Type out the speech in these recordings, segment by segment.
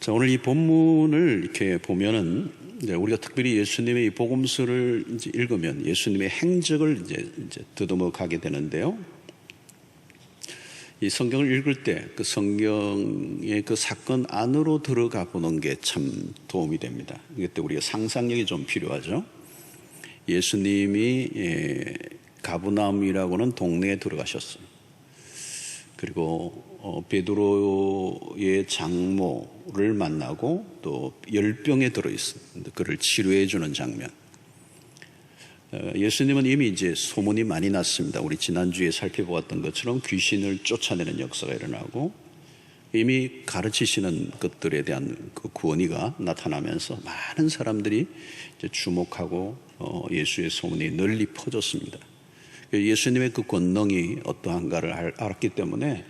자, 오늘 이 본문을 이렇게 보면은 이제 우리가 특별히 예수님의 이 복음서를 이제 읽으면 예수님의 행적을 이제 더듬어 가게 되는데요. 이 성경을 읽을 때 그 성경의 그 사건 안으로 들어가 보는 게 참 도움이 됩니다. 이때 우리가 상상력이 좀 필요하죠. 예수님이 가브나움이라고는 동네에 들어가셨어요. 그리고 베드로의 장모를 만나고 또 열병에 들어있어요. 그를 치료해 주는 장면. 예수님은 이미 이제 소문이 많이 났습니다. 우리 지난주에 살펴보았던 것처럼 귀신을 쫓아내는 역사가 일어나고 이미 가르치시는 것들에 대한 그 구원의가 나타나면서 많은 사람들이 이제 주목하고 예수의 소문이 널리 퍼졌습니다. 예수님의 그 권능이 어떠한가를 알았기 때문에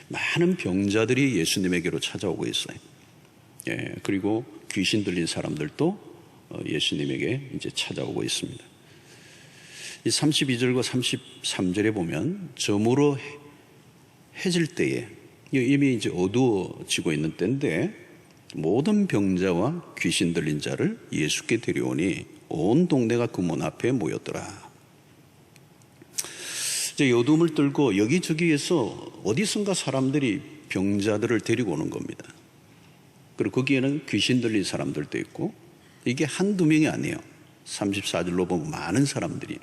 많은 병자들이 예수님에게로 찾아오고 있어요. 그리고 귀신 들린 사람들도 예수님에게 이제 찾아오고 있습니다. 이 32절과 33절에 보면 저물어 해질 때에 이미 이제 어두워지고 있는 때인데 모든 병자와 귀신 들린 자를 예수께 데려오니 온 동네가 그 문 앞에 모였더라. 이제 어둠을 떨고 여기저기에서 어디선가 사람들이 병자들을 데리고 오는 겁니다. 그리고 거기에는 귀신 들린 사람들도 있고 이게 한두 명이 아니에요. 34절로 보면 많은 사람들이,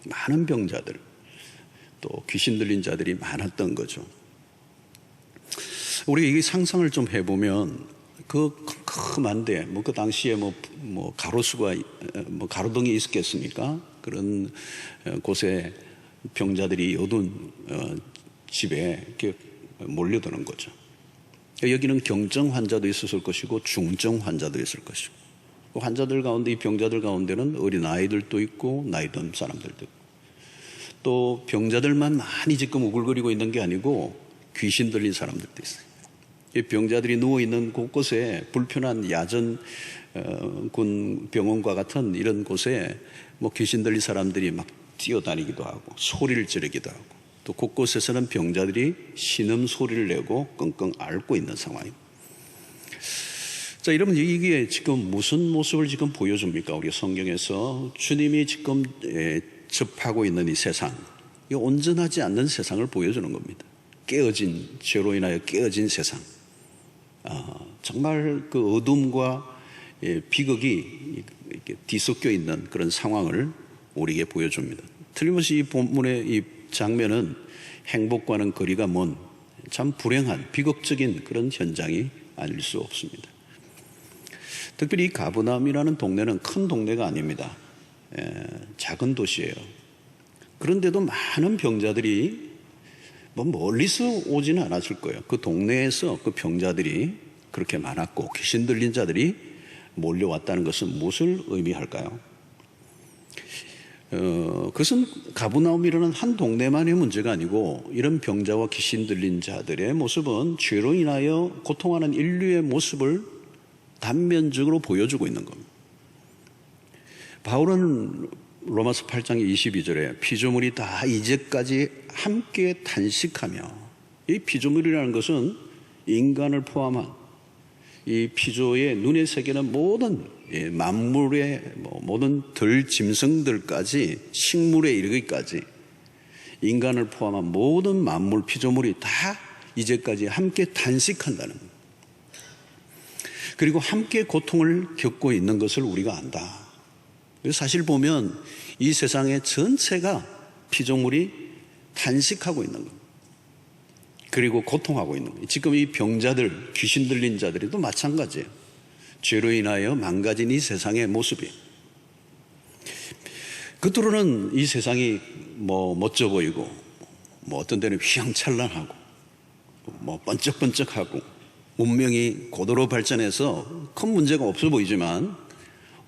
많은 병자들, 또 귀신 들린 자들이 많았던 거죠. 우리가 이 상상을 좀 해보면 그 컴컴한데 그 당시에 가로수가 가로등이 있었겠습니까? 그런 곳에 병자들이 어두운 집에 이렇게 몰려드는 거죠. 여기는 경증 환자도 있었을 것이고 중증 환자도 있을 것이고 환자들 가운데 이 병자들 가운데는 어린 아이들도 있고 나이 든 사람들도 있고 또 병자들만 많이 지금 우글거리고 있는 게 아니고 귀신 들린 사람들도 있어요. 이 병자들이 누워있는 곳곳에 불편한 야전 군 병원과 같은 이런 곳에 귀신 들린 사람들이 막 뛰어다니기도 하고 소리를 지르기도 하고 또 곳곳에서는 병자들이 신음 소리를 내고 끙끙 앓고 있는 상황입니다. 자, 여러분 이게 지금 무슨 모습을 지금 보여줍니까? 우리 성경에서 주님이 지금 접하고 있는 이 세상, 이 온전하지 않는 세상을 보여주는 겁니다. 깨어진, 죄로 인하여 깨어진 세상. 정말 그 어둠과 비극이 뒤섞여 있는 그런 상황을 우리에게 보여줍니다. 틀림없이 이 본문의 이 장면은 행복과는 거리가 먼 참 불행한 비극적인 그런 현장이 아닐 수 없습니다. 특별히 이 가브나움이라는 동네는 큰 동네가 아닙니다. 작은 도시예요. 그런데도 많은 병자들이 멀리서 오지는 않았을 거예요. 그 동네에서 그 병자들이 그렇게 많았고 귀신 들린 자들이 몰려왔다는 것은 무엇을 의미할까요? 그것은 가브나움이라는 한 동네만의 문제가 아니고 이런 병자와 귀신 들린 자들의 모습은 죄로 인하여 고통하는 인류의 모습을 단면적으로 보여주고 있는 겁니다. 바울은 로마서 8장 22절에 피조물이 다 이제까지 함께 탄식하며, 이 피조물이라는 것은 인간을 포함한 이 피조의 눈에 새기는 모든 만물의 모든 들 짐승들까지 식물에 이르기까지 인간을 포함한 모든 만물 피조물이 다 이제까지 함께 탄식한다는 겁니다. 그리고 함께 고통을 겪고 있는 것을 우리가 안다. 사실 보면 이 세상의 전체가 피조물이 탄식하고 있는 겁니다. 그리고 고통하고 있는 거예요. 지금 이 병자들, 귀신 들린 자들도 마찬가지예요. 죄로 인하여 망가진 이 세상의 모습이. 겉으로는 이 세상이 멋져 보이고, 어떤 때는 휘황찬란하고, 번쩍번쩍하고, 문명이 고도로 발전해서 큰 문제가 없어 보이지만,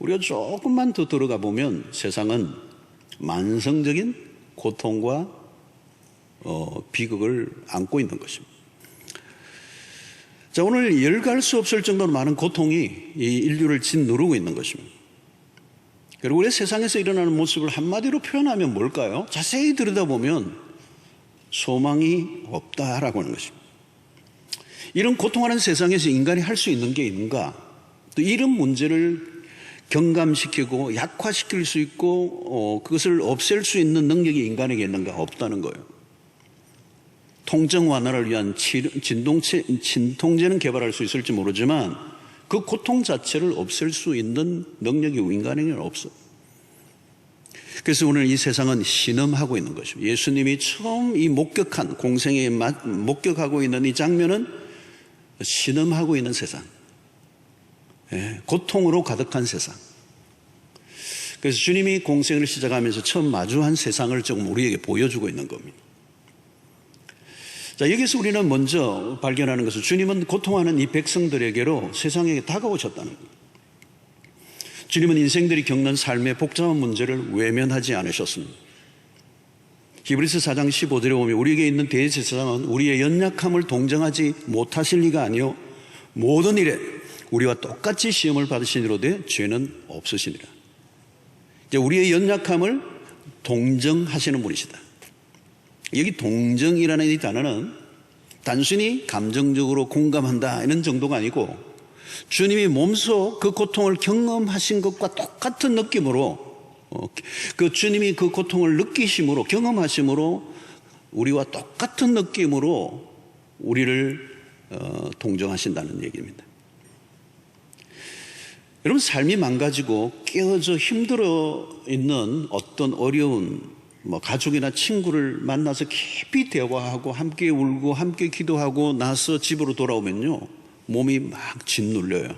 우리가 조금만 더 들어가 보면 세상은 만성적인 고통과 비극을 안고 있는 것입니다. 자, 오늘 열갈 수 없을 정도로 많은 고통이 이 인류를 짓누르고 있는 것입니다. 그리고 우리 세상에서 일어나는 모습을 한마디로 표현하면 뭘까요? 자세히 들여다보면 소망이 없다라고 하는 것입니다. 이런 고통하는 세상에서 인간이 할 수 있는 게 있는가? 또 이런 문제를 경감시키고 약화시킬 수 있고 그것을 없앨 수 있는 능력이 인간에게 있는가? 없다는 거예요. 통증 완화를 위한 진통제는 개발할 수 있을지 모르지만 그 고통 자체를 없앨 수 있는 능력이 인간에게는 없어. 그래서 오늘 이 세상은 신음하고 있는 것이죠. 예수님이 처음 이 목격한 공생에 목격하고 있는 이 장면은 신음하고 있는 세상, 고통으로 가득한 세상. 그래서 주님이 공생을 시작하면서 처음 마주한 세상을 조금 우리에게 보여주고 있는 겁니다. 자, 여기서 우리는 먼저 발견하는 것은 주님은 고통하는 이 백성들에게로 세상에 다가오셨다는 거예요. 주님은 인생들이 겪는 삶의 복잡한 문제를 외면하지 않으셨습니다. 히브리서 4장 15절에 보면 우리에게 있는 대제사장은 우리의 연약함을 동정하지 못하실 리가 아니요 모든 일에 우리와 똑같이 시험을 받으시니로되 죄는 없으시니라. 이제 우리의 연약함을 동정하시는 분이시다. 여기 동정이라는 이 단어는 단순히 감정적으로 공감한다 이런 정도가 아니고 주님이 몸소 그 고통을 경험하신 것과 똑같은 느낌으로 그 주님이 그 고통을 느끼심으로 경험하심으로 우리와 똑같은 느낌으로 우리를 동정하신다는 얘기입니다. 여러분, 삶이 망가지고 깨어져 힘들어 있는 어떤 어려운 가족이나 친구를 만나서 깊이 대화하고 함께 울고 함께 기도하고 나서 집으로 돌아오면요 몸이 막 짓눌려요.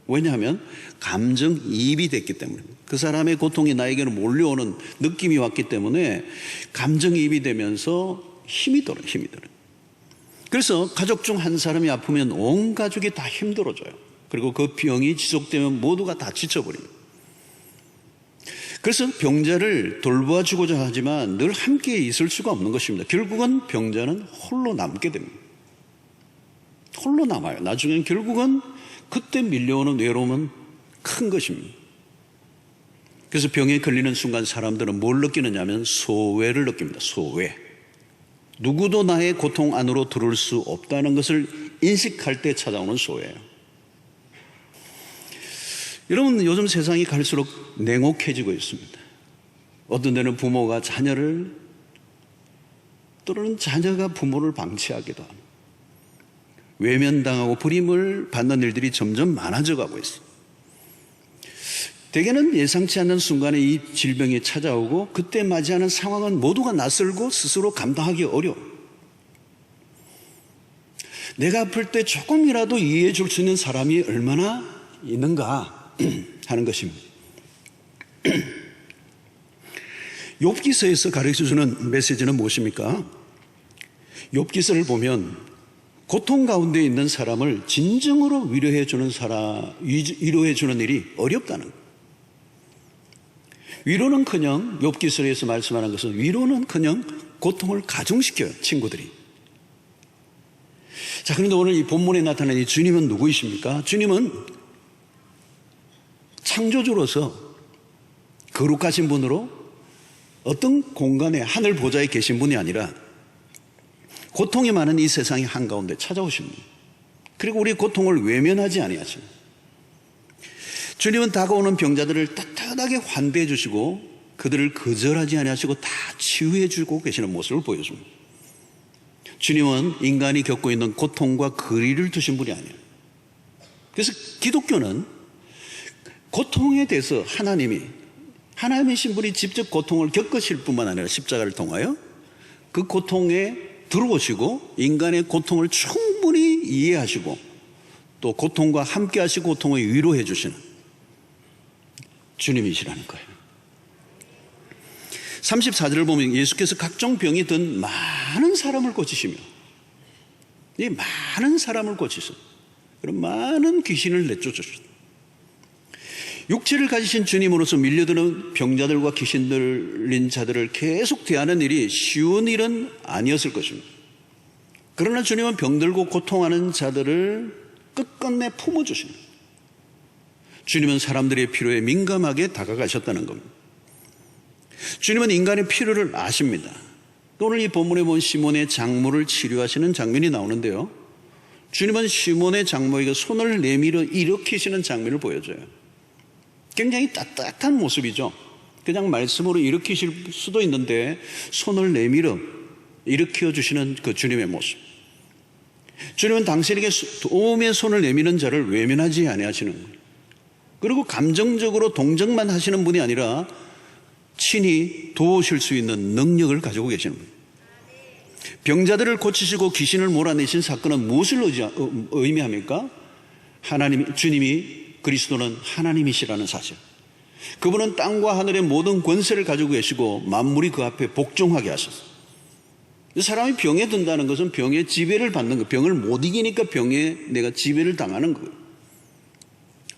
왜냐하면 감정이입이 됐기 때문입니다. 그 사람의 고통이 나에게는 몰려오는 느낌이 왔기 때문에 감정이입이 되면서 힘이 들어요. 그래서 가족 중 한 사람이 아프면 온 가족이 다 힘들어져요. 그리고 그 병이 지속되면 모두가 다 지쳐버립니다. 그래서 병자를 돌봐주고자 하지만 늘 함께 있을 수가 없는 것입니다. 결국은 병자는 홀로 남게 됩니다. 홀로 남아요. 나중엔 결국은 그때 밀려오는 외로움은 큰 것입니다. 그래서 병에 걸리는 순간 사람들은 뭘 느끼느냐 하면 소외를 느낍니다. 소외. 누구도 나의 고통 안으로 들어올 수 없다는 것을 인식할 때 찾아오는 소외예요. 여러분, 요즘 세상이 갈수록 냉혹해지고 있습니다. 어떤 데는 부모가 자녀를, 또는 자녀가 부모를 방치하기도 합니다. 외면당하고 버림을 받는 일들이 점점 많아져 가고 있습니다. 대개는 예상치 않는 순간에 이 질병이 찾아오고 그때 맞이하는 상황은 모두가 낯설고 스스로 감당하기 어려워요. 내가 아플 때 조금이라도 이해해 줄 수 있는 사람이 얼마나 있는가 하는 것입니다. 욥기서에서 가르쳐주는 메시지는 무엇입니까? 욥기서를 보면 고통 가운데 있는 사람을 진정으로 위로해 주는 일이 어렵다는 거예요. 위로는커녕 욥기서에서 말씀하는 것은 위로는커녕 고통을 가중시켜요. 친구들이. 자, 그런데 오늘 이 본문에 나타난 이 주님은 누구이십니까? 주님은 창조주로서 거룩하신 분으로 어떤 공간에 하늘 보좌에 계신 분이 아니라 고통이 많은 이 세상의 한가운데 찾아오십니다. 그리고 우리의 고통을 외면하지 아니하십니다. 주님은 다가오는 병자들을 따뜻하게 환대해 주시고 그들을 거절하지 아니하시고 다 치유해 주고 계시는 모습을 보여줍니다. 주님은 인간이 겪고 있는 고통과 거리를 두신 분이 아니에요. 그래서 기독교는 고통에 대해서 하나님이신 분이 직접 고통을 겪으실 뿐만 아니라 십자가를 통하여 그 고통에 들어오시고 인간의 고통을 충분히 이해하시고 또 고통과 함께 하시고 고통을 위로해 주시는 주님이시라는 거예요. 34절을 보면 예수께서 각종 병이 든 많은 사람을 고치시며 이 많은 사람을 고치셔 그런 많은 귀신을 내쫓으셨다. 육체를 가지신 주님으로서 밀려드는 병자들과 귀신 들린 자들을 계속 대하는 일이 쉬운 일은 아니었을 것입니다. 그러나 주님은 병들고 고통하는 자들을 끝끝내 품어주십니다. 주님은 사람들의 필요에 민감하게 다가가셨다는 겁니다. 주님은 인간의 필요를 아십니다. 오늘 이 본문에 본 시몬의 장모를 치료하시는 장면이 나오는데요. 주님은 시몬의 장모에게 손을 내밀어 일으키시는 장면을 보여줘요. 굉장히 따뜻한 모습이죠. 그냥 말씀으로 일으키실 수도 있는데 손을 내밀어 일으켜 주시는 그 주님의 모습. 주님은 당신에게 도움의 손을 내미는 자를 외면하지 아니하시는 거예요. 그리고 감정적으로 동정만 하시는 분이 아니라 친히 도우실 수 있는 능력을 가지고 계시는 거예요. 병자들을 고치시고 귀신을 몰아내신 사건은 무엇을 의미합니까? 주님이 그리스도는 하나님이시라는 사실. 그분은 땅과 하늘의 모든 권세를 가지고 계시고 만물이 그 앞에 복종하게 하셨어요. 사람이 병에 든다는 것은 병의 지배를 받는 거예요. 병을 못 이기니까 병에 내가 지배를 당하는 거예요.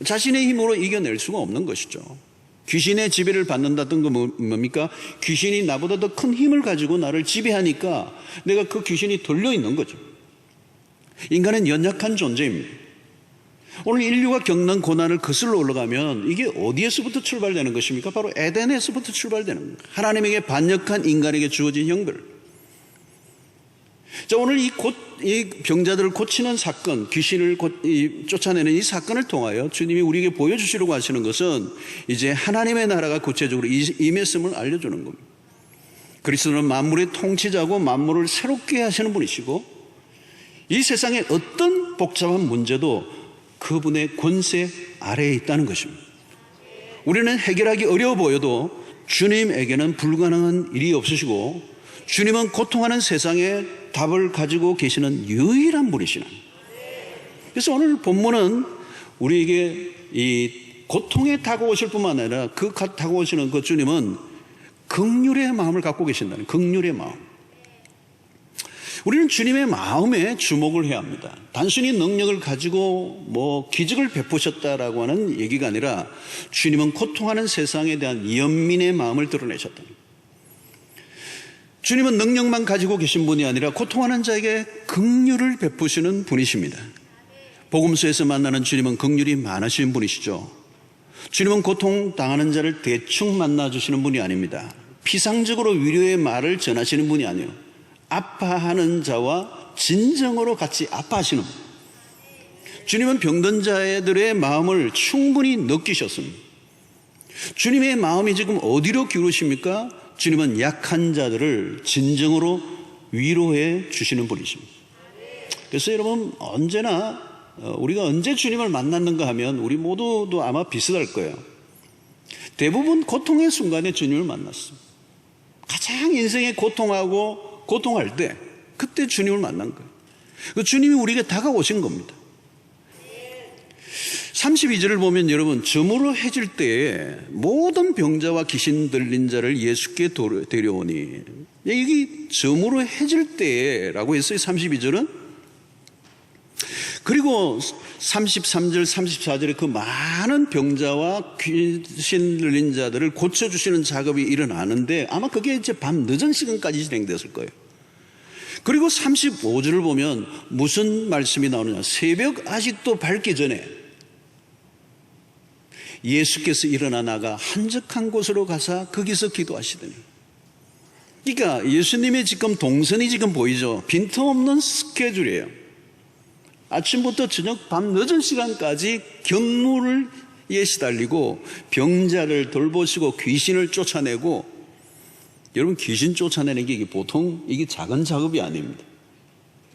자신의 힘으로 이겨낼 수가 없는 것이죠. 귀신의 지배를 받는다던 건 뭡니까? 귀신이 나보다 더 큰 힘을 가지고 나를 지배하니까 내가 그 귀신이 들려있는 거죠. 인간은 연약한 존재입니다. 오늘 인류가 겪는 고난을 거슬러 올라가면 이게 어디에서부터 출발되는 것입니까? 바로 에덴에서부터 출발되는 거예요. 하나님에게 반역한 인간에게 주어진 형벌. 자, 오늘 이 병자들을 고치는 사건, 귀신을 쫓아내는 이 사건을 통하여 주님이 우리에게 보여주시려고 하시는 것은 이제 하나님의 나라가 구체적으로 임했음을 알려주는 겁니다. 그리스도는 만물의 통치자고 만물을 새롭게 하시는 분이시고 이 세상의 어떤 복잡한 문제도 그분의 권세 아래에 있다는 것입니다. 우리는 해결하기 어려워 보여도 주님에게는 불가능한 일이 없으시고 주님은 고통하는 세상에 답을 가지고 계시는 유일한 분이시나. 그래서 오늘 본문은 우리에게 이 고통에 다가오실 뿐만 아니라 그 다가오시는 그 주님은 긍휼의 마음을 갖고 계신다는 긍휼의 마음. 우리는 주님의 마음에 주목을 해야 합니다. 단순히 능력을 가지고 기적을 베푸셨다라고 하는 얘기가 아니라 주님은 고통하는 세상에 대한 연민의 마음을 드러내셨다. 주님은 능력만 가지고 계신 분이 아니라 고통하는 자에게 긍휼을 베푸시는 분이십니다. 복음서에서 만나는 주님은 긍휼이 많으신 분이시죠. 주님은 고통당하는 자를 대충 만나주시는 분이 아닙니다. 피상적으로 위로의 말을 전하시는 분이 아니에요. 아파하는 자와 진정으로 같이 아파하시는 분. 주님은 병든 자들의 마음을 충분히 느끼셨습니다. 주님의 마음이 지금 어디로 기울으십니까? 주님은 약한 자들을 진정으로 위로해 주시는 분이십니다. 그래서 여러분 우리가 언제 주님을 만났는가 하면 우리 모두도 아마 비슷할 거예요. 대부분 고통의 순간에 주님을 만났습니다. 가장 인생에 고통할 때 그때 주님을 만난 거예요. 주님이 우리에게 다가오신 겁니다. 32절을 보면 여러분 저물어 해질 때에 모든 병자와 귀신 들린 자를 예수께 데려오니 여기 저물어 해질 때라고 했어요. 32절은. 그리고 33절 34절에 그 많은 병자와 귀신 들린 자들을 고쳐주시는 작업이 일어나는데 아마 그게 이제 밤 늦은 시간까지 진행됐을 거예요. 그리고 35절을 보면 무슨 말씀이 나오느냐. 새벽 아직도 밝기 전에 예수께서 일어나 나가 한적한 곳으로 가사 거기서 기도하시더니. 그러니까 예수님의 지금 동선이 지금 보이죠. 빈틈없는 스케줄이에요. 아침부터 저녁 밤 늦은 시간까지 경무에 시달리고 병자를 돌보시고 귀신을 쫓아내고. 여러분 귀신 쫓아내는 게 이게 작은 작업이 아닙니다.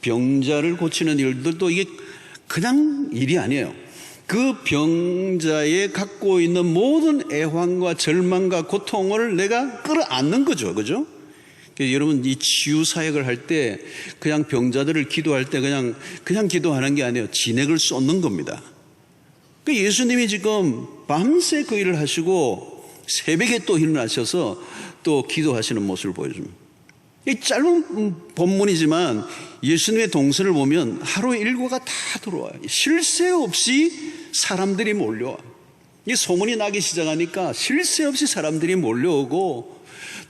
병자를 고치는 일들도 이게 그냥 일이 아니에요. 그 병자에 갖고 있는 모든 애환과 절망과 고통을 내가 끌어안는 거죠. 그죠? 여러분 이 치유 사역을 할 때 그냥 병자들을 기도할 때 그냥 기도하는 게 아니에요. 진액을 쏟는 겁니다. 예수님이 지금 밤새 그 일을 하시고 새벽에 또 일어나셔서 또 기도하시는 모습을 보여줍니다. 이 짧은 본문이지만 예수님의 동선을 보면 하루 일과가 다 들어와요. 쉴 새 없이 사람들이 몰려와. 이 소문이 나기 시작하니까 쉴 새 없이 사람들이 몰려오고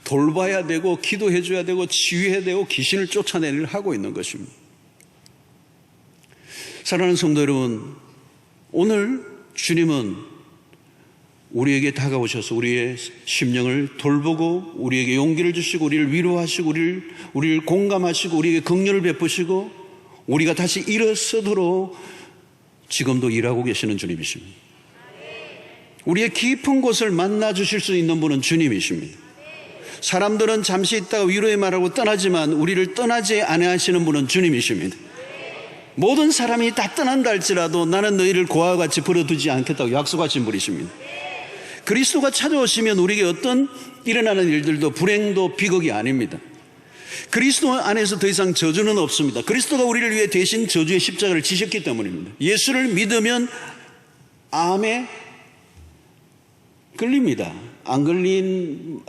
돌봐야 되고 기도해 줘야 되고 치유해야 되고 귀신을 쫓아내는 일을 하고 있는 것입니다. 사랑하는 성도 여러분, 오늘 주님은 우리에게 다가오셔서 우리의 심령을 돌보고 우리에게 용기를 주시고 우리를 위로하시고 우리를 공감하시고 우리에게 긍휼을 베푸시고 우리가 다시 일어서도록 지금도 일하고 계시는 주님이십니다. 우리의 깊은 곳을 만나 주실 수 있는 분은 주님이십니다. 사람들은 잠시 있다가 위로의 말하고 떠나지만 우리를 떠나지 아니하시는 분은 주님이십니다. 모든 사람이 다 떠난다 할지라도 나는 너희를 고아와 같이 버려두지 않겠다고 약속하신 분이십니다. 그리스도가 찾아오시면 우리에게 어떤 일어나는 일들도 불행도 비극이 아닙니다. 그리스도 안에서 더 이상 저주는 없습니다. 그리스도가 우리를 위해 대신 저주의 십자가를 지셨기 때문입니다. 예수를 믿으면 암에 걸립니다.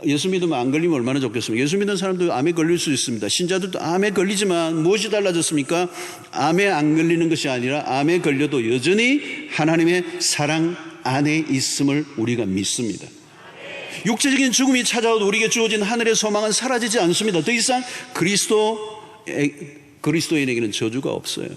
예수 믿으면 안 걸리면 얼마나 좋겠습니까? 예수 믿는 사람도 암에 걸릴 수 있습니다. 신자들도 암에 걸리지만 무엇이 달라졌습니까? 암에 안 걸리는 것이 아니라 암에 걸려도 여전히 하나님의 사랑 안에 있음을 우리가 믿습니다. 육체적인 죽음이 찾아와도 우리에게 주어진 하늘의 소망은 사라지지 않습니다. 더 이상 그리스도인에게는 저주가 없어요.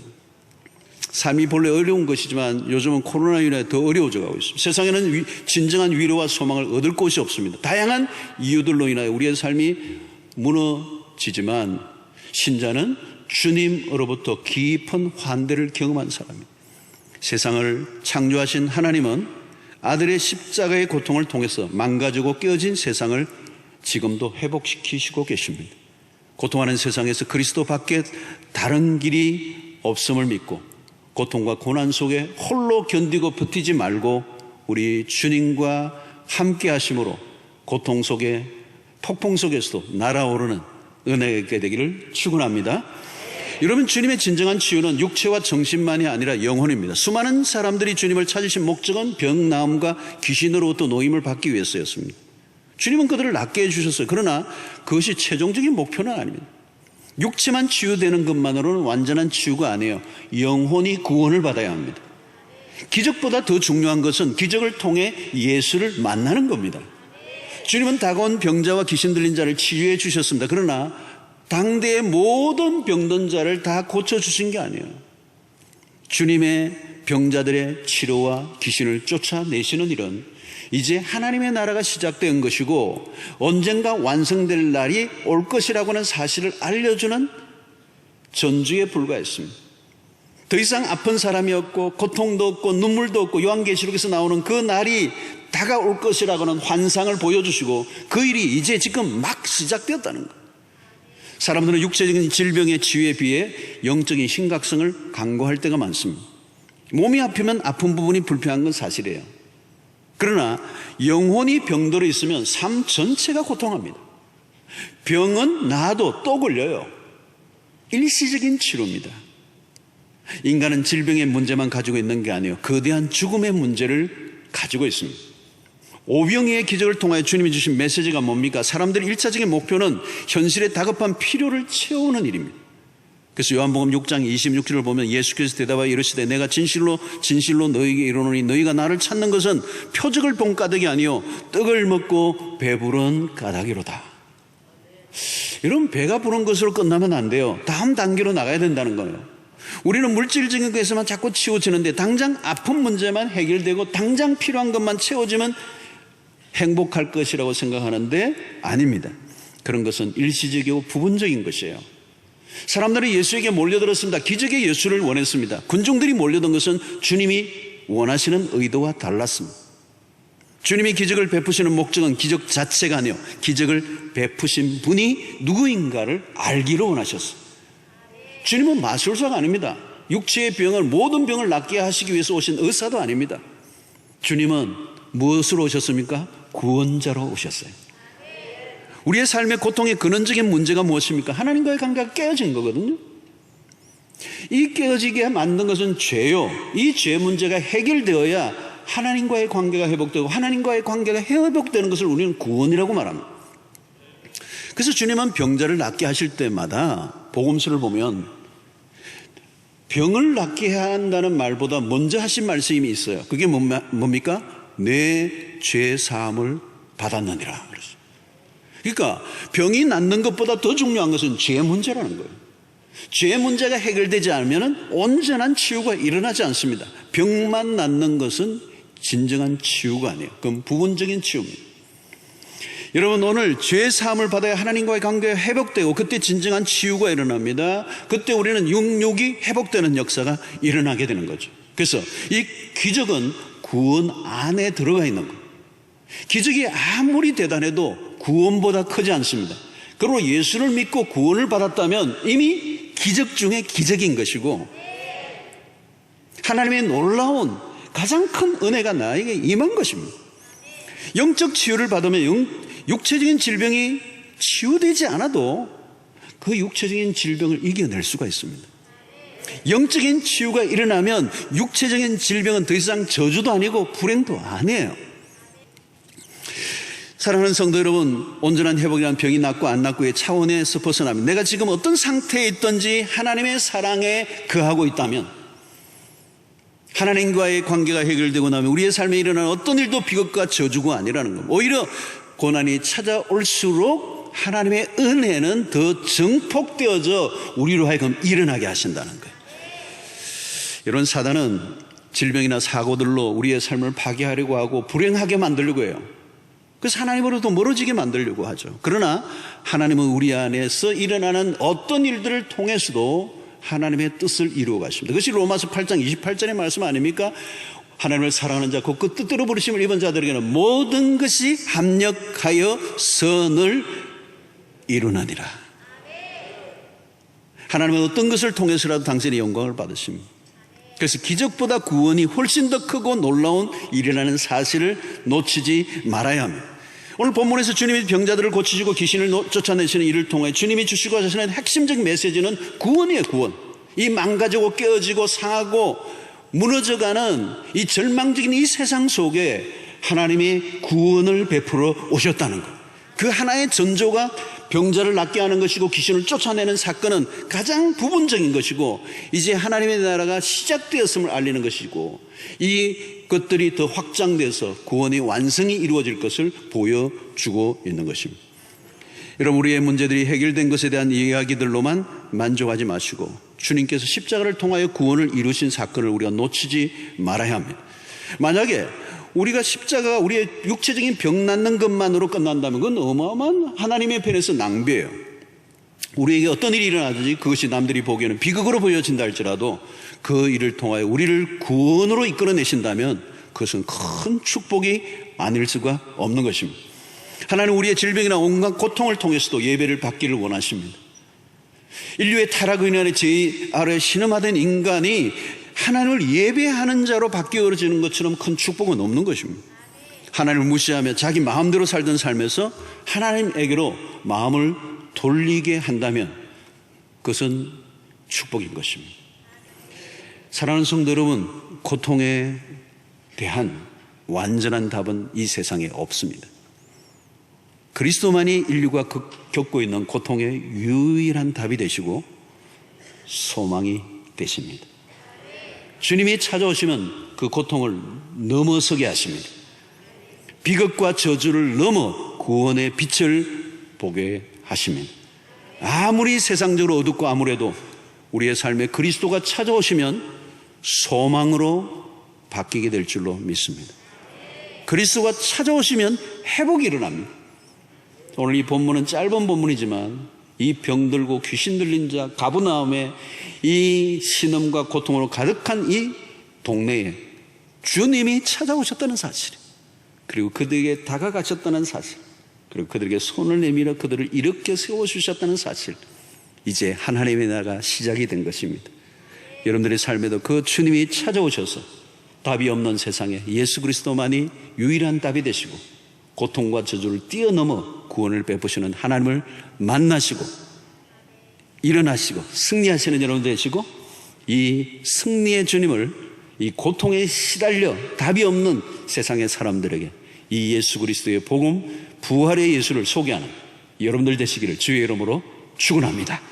삶이 본래 어려운 것이지만 요즘은 코로나로 인해 더 어려워져 가고 있습니다. 세상에는 진정한 위로와 소망을 얻을 곳이 없습니다. 다양한 이유들로 인하여 우리의 삶이 무너지지만 신자는 주님으로부터 깊은 환대를 경험한 사람입니다. 세상을 창조하신 하나님은 아들의 십자가의 고통을 통해서 망가지고 깨어진 세상을 지금도 회복시키시고 계십니다. 고통하는 세상에서 그리스도 밖에 다른 길이 없음을 믿고 고통과 고난 속에 홀로 견디고 버티지 말고 우리 주님과 함께 하심으로 고통 속에 폭풍 속에서도 날아오르는 은혜가 있게 되기를 축원합니다. 여러분, 주님의 진정한 치유는 육체와 정신만이 아니라 영혼입니다. 수많은 사람들이 주님을 찾으신 목적은 병 나음과 귀신으로부터 노임을 받기 위해서였습니다. 주님은 그들을 낫게 해주셨어요. 그러나 그것이 최종적인 목표는 아닙니다. 육체만 치유되는 것만으로는 완전한 치유가 아니에요. 영혼이 구원을 받아야 합니다. 기적보다 더 중요한 것은 기적을 통해 예수를 만나는 겁니다. 주님은 다가온 병자와 귀신 들린 자를 치유해 주셨습니다. 그러나 당대의 모든 병든 자를 다 고쳐주신 게 아니에요. 주님의 병자들의 치료와 귀신을 쫓아내시는 일은 이제 하나님의 나라가 시작된 것이고 언젠가 완성될 날이 올 것이라고 하는 사실을 알려주는 전주에 불과했습니다. 더 이상 아픈 사람이 없고 고통도 없고 눈물도 없고 요한계시록에서 나오는 그 날이 다가올 것이라고 하는 환상을 보여주시고 그 일이 이제 지금 막 시작되었다는 거예요. 사람들은 육체적인 질병의 치유에 비해 영적인 심각성을 간과할 때가 많습니다. 몸이 아프면 아픈 부분이 불편한 건 사실이에요. 그러나 영혼이 병들어 있으면 삶 전체가 고통합니다. 병은 나아도 또 걸려요. 일시적인 치료입니다. 인간은 질병의 문제만 가지고 있는 게 아니에요. 거대한 죽음의 문제를 가지고 있습니다. 오병이의 기적을 통하여 주님이 주신 메시지가 뭡니까? 사람들의 일차적인 목표는 현실의 다급한 필요를 채우는 일입니다. 그래서 요한복음 6장 26절을 보면 예수께서 대답하여 이르시되 내가 진실로 너희에게 이르노니 너희가 나를 찾는 것은 표적을 본 까닭이 아니요 떡을 먹고 배부른 까닭이로다. 이런 배가 부른 것으로 끝나면 안 돼요. 다음 단계로 나가야 된다는 거예요. 우리는 물질적인 것에만 자꾸 치우치는데 당장 아픈 문제만 해결되고 당장 필요한 것만 채워지면 행복할 것이라고 생각하는데 아닙니다. 그런 것은 일시적이고 부분적인 것이에요. 사람들이 예수에게 몰려들었습니다. 기적의 예수를 원했습니다. 군중들이 몰려든 것은 주님이 원하시는 의도와 달랐습니다. 주님이 기적을 베푸시는 목적은 기적 자체가 아니요 기적을 베푸신 분이 누구인가를 알기를 원하셨어요. 주님은 마술사가 아닙니다. 육체의 병을 모든 병을 낫게 하시기 위해서 오신 의사도 아닙니다. 주님은 무엇으로 오셨습니까? 구원자로 오셨어요. 우리의 삶의 고통의 근원적인 문제가 무엇입니까? 하나님과의 관계가 깨어진 거거든요. 이 깨어지게 만든 것은 죄요. 이 죄 문제가 해결되어야 하나님과의 관계가 회복되고 하나님과의 관계가 회복되는 것을 우리는 구원이라고 말합니다. 그래서 주님은 병자를 낫게 하실 때마다 복음서를 보면 병을 낫게 해야 한다는 말보다 먼저 하신 말씀이 있어요. 그게 뭡니까? 내 죄 사함을 받았느니라. 그러니까 병이 낫는 것보다 더 중요한 것은 죄 문제라는 거예요. 죄 문제가 해결되지 않으면 온전한 치유가 일어나지 않습니다. 병만 낫는 것은 진정한 치유가 아니에요. 그건 부분적인 치유입니다. 여러분, 오늘 죄 사함을 받아야 하나님과의 관계가 회복되고 그때 진정한 치유가 일어납니다. 그때 우리는 육육이 회복되는 역사가 일어나게 되는 거죠. 그래서 이 기적은 구원 안에 들어가 있는 거예요. 기적이 아무리 대단해도 구원보다 크지 않습니다. 그리고 예수를 믿고 구원을 받았다면 이미 기적 중에 기적인 것이고, 하나님의 놀라운 가장 큰 은혜가 나에게 임한 것입니다. 영적 치유를 받으면 육체적인 질병이 치유되지 않아도 그 육체적인 질병을 이겨낼 수가 있습니다. 영적인 치유가 일어나면 육체적인 질병은 더 이상 저주도 아니고 불행도 아니에요. 사랑하는 성도 여러분, 온전한 회복이란 병이 낫고 안 낫고의 차원에서 벗어나면, 내가 지금 어떤 상태에 있든지 하나님의 사랑에 거하고 있다면, 하나님과의 관계가 해결되고 나면 우리의 삶에 일어나는 어떤 일도 비극과 저주가 아니라는 겁니다. 오히려 고난이 찾아올수록 하나님의 은혜는 더 증폭되어져 우리로 하여금 일어나게 하신다는 거예요. 이런 사단은 질병이나 사고들로 우리의 삶을 파괴하려고 하고 불행하게 만들려고 해요. 그래서 하나님으로부터 멀어지게 만들려고 하죠. 그러나 하나님은 우리 안에서 일어나는 어떤 일들을 통해서도 하나님의 뜻을 이루어 가십니다. 그것이 로마서 8장 28절의 말씀 아닙니까? 하나님을 사랑하는 자, 곧 그 뜻대로 부르심을 입은 자들에게는 모든 것이 합력하여 선을 이루느니라. 하나님은 어떤 것을 통해서라도 당신의 영광을 받으십니다. 그래서 기적보다 구원이 훨씬 더 크고 놀라운 일이라는 사실을 놓치지 말아야 합니다. 오늘 본문에서 주님이 병자들을 고치시고 귀신을 쫓아내시는 일을 통해 주님이 주시고 하시는 핵심적 메시지는 구원이에요. 구원. 이 망가지고 깨어지고 상하고 무너져가는 이 절망적인 이 세상 속에 하나님이 구원을 베풀어 오셨다는 것, 그 하나의 전조가 병자를 낫게 하는 것이고 귀신을 쫓아내는 사건은 가장 부분적인 것이고, 이제 하나님의 나라가 시작되었음을 알리는 것이고, 이 것들이 더 확장돼서 구원의 완성이 이루어질 것을 보여주고 있는 것입니다. 여러분, 우리의 문제들이 해결된 것에 대한 이야기들로만 만족하지 마시고 주님께서 십자가를 통하여 구원을 이루신 사건을 우리가 놓치지 말아야 합니다. 만약에 우리가 십자가가 우리의 육체적인 병 낫는 것만으로 끝난다면 그건 어마어마한 하나님의 편에서 낭비예요. 우리에게 어떤 일이 일어나든지 그것이 남들이 보기에는 비극으로 보여진다 할지라도 그 일을 통하여 우리를 구원으로 이끌어내신다면 그것은 큰 축복이 아닐 수가 없는 것입니다. 하나님은 우리의 질병이나 온갖 고통을 통해서도 예배를 받기를 원하십니다. 인류의 타락으로 인해 죄 아래 신음하던 인간이 하나님을 예배하는 자로 바뀌어지는 것처럼 큰 축복은 없는 것입니다. 하나님을 무시하며 자기 마음대로 살던 삶에서 하나님에게로 마음을 돌리게 한다면 그것은 축복인 것입니다. 사랑하는 성도 여러분, 고통에 대한 완전한 답은 이 세상에 없습니다. 그리스도만이 인류가 겪고 있는 고통의 유일한 답이 되시고 소망이 되십니다. 주님이 찾아오시면 그 고통을 넘어서게 하십니다. 비극과 저주를 넘어 구원의 빛을 보게 하십니다. 아무리 세상적으로 어둡고 암울해도 우리의 삶에 그리스도가 찾아오시면 소망으로 바뀌게 될 줄로 믿습니다. 그리스도가 찾아오시면 회복이 일어납니다. 오늘 이 본문은 짧은 본문이지만 이 병들고 귀신 들린 자 가버나움에 이 신음과 고통으로 가득한 이 동네에 주님이 찾아오셨다는 사실, 그리고 그들에게 다가가셨다는 사실, 그리고 그들에게 손을 내밀어 그들을 이렇게 세워주셨다는 사실, 이제 하나님의 나라가 시작이 된 것입니다. 여러분들의 삶에도 그 주님이 찾아오셔서 답이 없는 세상에 예수 그리스도만이 유일한 답이 되시고 고통과 저주를 뛰어넘어 구원을 베푸시는 하나님을 만나시고 일어나시고 승리하시는 여러분 되시고, 이 승리의 주님을 이 고통에 시달려 답이 없는 세상의 사람들에게 이 예수 그리스도의 복음, 부활의 예수를 소개하는 여러분들 되시기를 주의 이름으로 축원합니다.